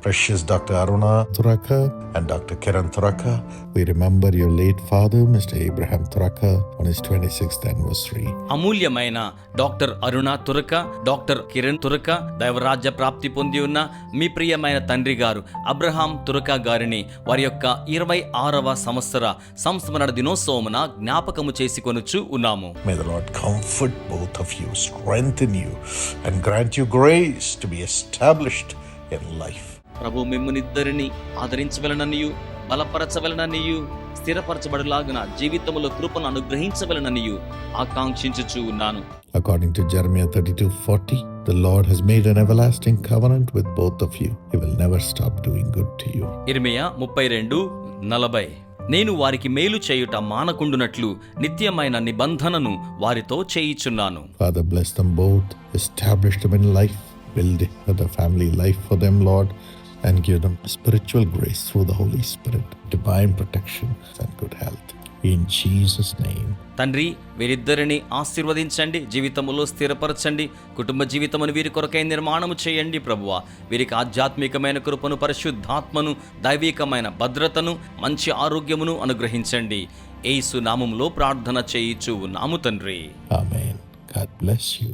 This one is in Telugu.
precious Dr. Aruna Thuraka. and Dr. Kiran Thuraka. We remember your late father, Mr. Abraham Thuraka, on his 26th anniversary. అమూల్యమైన డాక్టర్ అరుణ తురక, డాక్టర్ కిరణ్ తురక, దైవరాజ్య ప్రాప్తి పొంది ఉన్న మీ ప్రియమైన తండ్రి గారు అబ్రహాం తురక గారిని వారి యొక్క 26వ సంవత్సర సంస్మరణ దినోత్సవమున జ్ఞాపకము చేసుకొనుచు ఉన్నాము. May the Lord comfort both of you, strengthen you, and grant you grace to be established in life. ప్రభు మిమ్మునిద్దరిని ఆదరించవలననియు, బలపరచవలననియు, స్థిరపరచబడులాగున జీవితములో కృపను అనుగ్రహించవలననియు ఆకాంక్షించుచు ఉన్నాను. According to Jeremiah 32:40, the Lord has made an everlasting covenant with both of you. He will never stop doing good to you. ఇర్మీయా 32:40. నేను వారికి మేలు చేయుట మానకుండునట్లు నిత్యమైన నిబంధనను వారితో చేయిచున్నాను. Father, bless them both, establish them in life, build the family life for them, Lord, and give them spiritual grace through the Holy Spirit, divine protection and good health. In Jesus' name. తండ్రి, వీరిద్దరిని ఆశీర్వదించండి, జీవితములో స్థిరపరచండి, కుటుంబ జీవితమును వీరి కొరకై నిర్మాణము చేయండి ప్రభువా. వీరికి ఆధ్యాత్మికమైన కృపను, పరిశుద్ధాత్మను, దైవికమైన భద్రతను, మంచి ఆరోగ్యమును అనుగ్రహించండి. యేసు నామములో ప్రార్థన చేయుచు ఉన్నాము తండ్రి. Amen. God bless you.